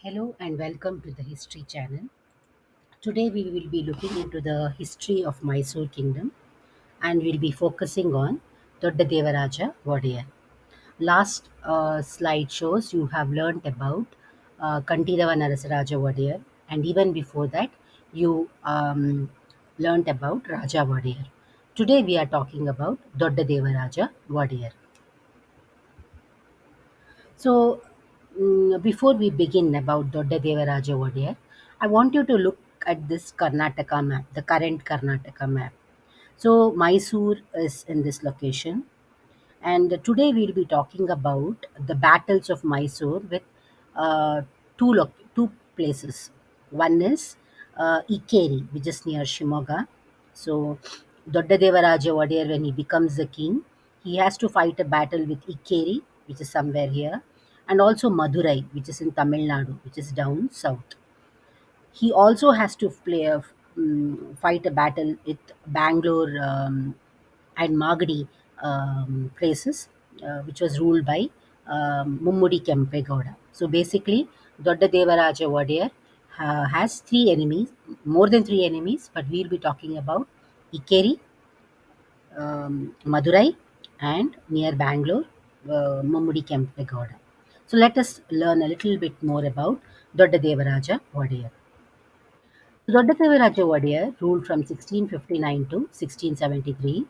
Hello and welcome to the History Channel. Today we will be looking into the history of Mysore Kingdom and we'll be focusing on Dodda Devaraja Wodeyar. Last slide shows you have learnt about Kantidava Narasaraja Wodeyar, and even before that you learnt about Raja Wodeyar. Today we are talking about Dodda Devaraja Wodeyar. So, before we begin about Dodda Devaraja Wodeyar, I want you to look at this Karnataka map, the current Karnataka map. So, Mysore is in this location, and today we'll be talking about the battles of Mysore with uh, two places. One is Ikeri, which is near Shimoga. So, Dodda Devaraja Wodeyar, when he becomes the king, he has to fight a battle with Ikeri, which is somewhere here, and also Madurai, which is in Tamil Nadu, which is down south. He also has to fight a battle with Bangalore and Magadi places, which was ruled by Mummudi Kempegowda. So basically, Dodda Devaraja Wodeyar has three enemies, more than three enemies, but we'll be talking about Ikeri, Madurai, and near Bangalore, Mummudi Kempegowda. So let us learn a little bit more about Dodda Devaraja Wodeyar. Chikkadevaraya Wodeyar ruled from 1659 to 1673.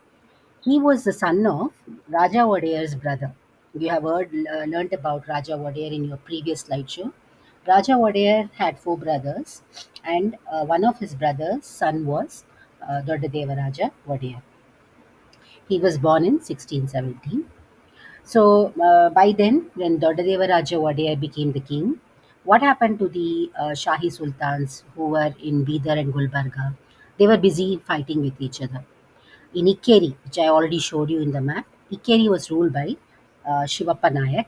He was the son of Raja Wodeyar's brother. You have learnt about Raja Wodeyar in your previous slideshow. Raja Wodeyar had four brothers, and one of his brothers' son was Dodda Devaraja Wodeyar. He was born in 1617. So by then, when Dodadevaraja Wodeyar became the king, what happened to the Shahi Sultans who were in Bidar and Gulbarga? They were busy fighting with each other. In Ikkeri, which I already showed you in the map, Ikkeri was ruled by Shivappa Nayak,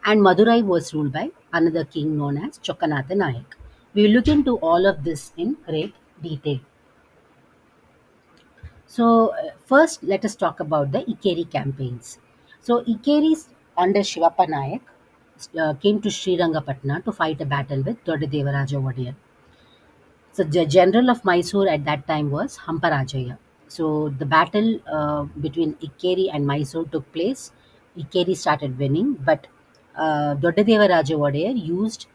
and Madurai was ruled by another king known as Chokkanatha Nayak. We will look into all of this in great detail. So, first, let us talk about the Ikeri campaigns. So, Ikeris under Shivappa Nayak came to Srirangapatna to fight a battle with Dodadevaraja Wodeyar. So, the general of Mysore at that time was Hamparajaya. So, the battle between Ikeri and Mysore took place. Ikeri started winning, but Dodadevaraja Wodeyar used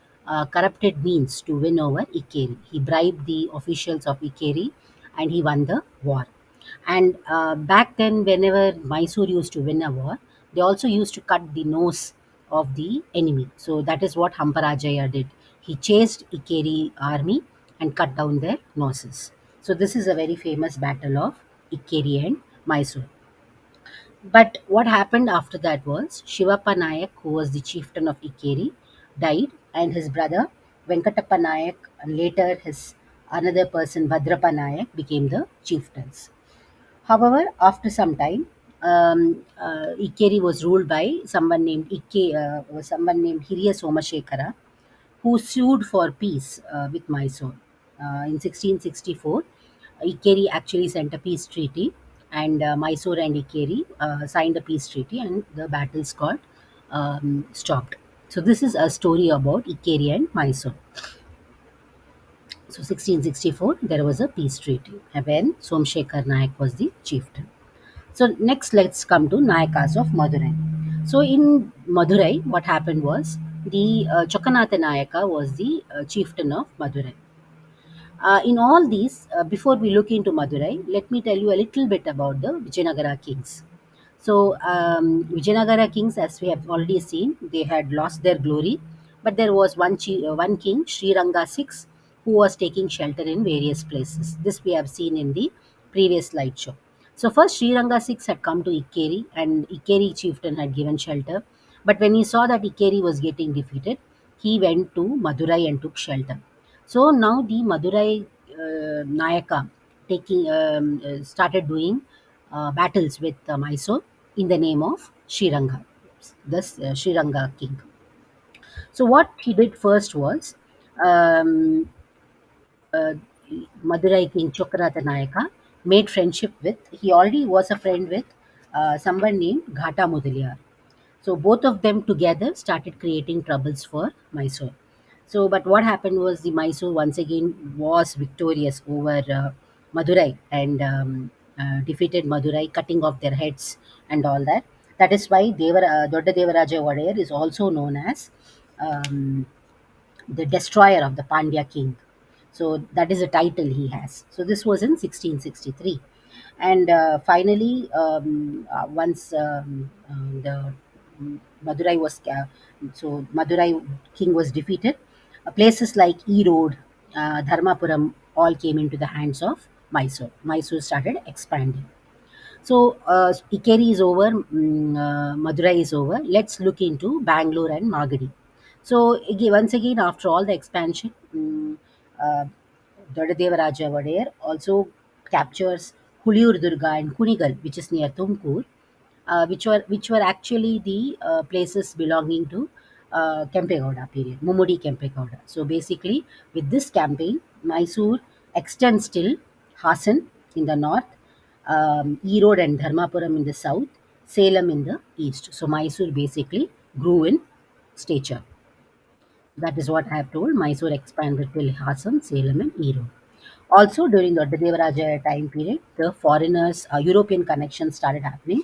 corrupted means to win over Ikeri. He bribed the officials of Ikeri and he won the war. And back then, whenever Mysore used to win a war, they also used to cut the nose of the enemy. So that is what Hamparajaya did. He chased Ikeri army and cut down their noses. So this is a very famous battle of Ikeri and Mysore. But what happened after that was Shivappa Nayak, who was the chieftain of Ikeri, died, and his brother Venkatappa Nayak, and later his another person Bhadrappa Nayak became the chieftains. However, after some time, Ikkeri was ruled by someone named Hiriya Somashekara, who sued for peace with Mysore. In 1664, Ikkeri actually sent a peace treaty, and Mysore and Ikkeri signed a peace treaty, and the battles got stopped. So this is a story about Ikkeri and Mysore. So 1664, there was a peace treaty when Somshekar Nayak was the chieftain. So next, let's come to Nayakas of Madurai. So in Madurai, what happened was the Chokkanatha Nayaka was the chieftain of Madurai. In all these, before we look into Madurai, let me tell you a little bit about the Vijayanagara kings. So, Vijayanagara kings, as we have already seen, they had lost their glory, but there was one king, Sri Ranga VI, who was taking shelter in various places. This we have seen in the previous slideshow. So, first Sri Ranga VI had come to Ikkeri, and Ikkeri chieftain had given shelter. But when he saw that Ikkeri was getting defeated, he went to Madurai and took shelter. So now the Madurai Nayaka started doing battles with Mysore in the name of Sriranga, this Sriranga king. So what he did first was um, uh, Madurai king Chokratha Nayaka made friendship with. He already was a friend with someone named Ghata Mudaliar. So both of them together started creating troubles for Mysore. So, but what happened was the Mysore once again was victorious over Madurai and defeated Madurai, cutting off their heads and all that. That is why Dodda Devaraja Wodeyar is also known as um, the destroyer of the Pandya king. So that is a title he has. So this was in 1663. And finally, once the Madurai was so Madurai king was defeated, places like Erode, Dharmapuram all came into the hands of Mysore. Mysore started expanding. So Ikeri is over, Madurai is over. Let's look into Bangalore and Magadi. So once again, after all the expansion, uh, Dodda Wodeyar also captures Huliyur Durga and Kunigal, which is near Tumkur, which were actually the places belonging to Kempegowda period, Mumudi Kempegowda. So basically, with this campaign, Mysore extends till Hassan in the north, Erode and Dharmapuram in the south, Salem in the east. So Mysore basically grew in stature. That is what I have told. Mysore expanded till Hassan, Salem, and Erode. Also, during the Devaraja time period, the foreigners, European connections started happening.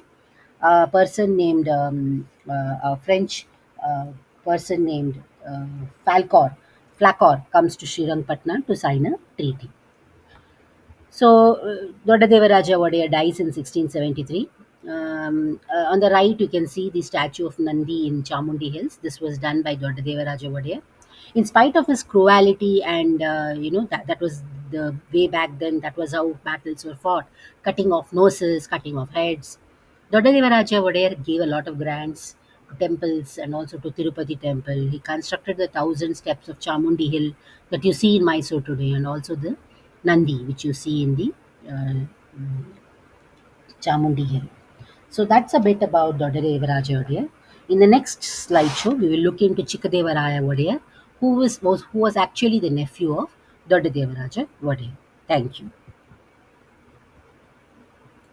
A person named a French uh, person named Falcor, Flacor comes to Srirangpatna to sign a treaty. So, Dodda Devaraja Wodeyar dies in 1673. On the right, you can see the statue of Nandi in Chamundi Hills. This was done by Dodda Devaraja Wodeyar. In spite of his cruelty, and that was the way back then. That was how battles were fought: cutting off noses, cutting off heads. Dodda Devaraja Wodeyar gave a lot of grants to temples and also to Tirupati temple. He constructed the 1,000 steps of Chamundi Hill that you see in Mysore today, and also the Nandi, which you see in the uh, Chamundi Hill. So that's a bit about Dodda Devaraja Wodeyar. In the next slideshow, we will look into Chikkadevaraya Wodeyar, who was actually the nephew of Dodda Devaraja Wodeyar. Thank you.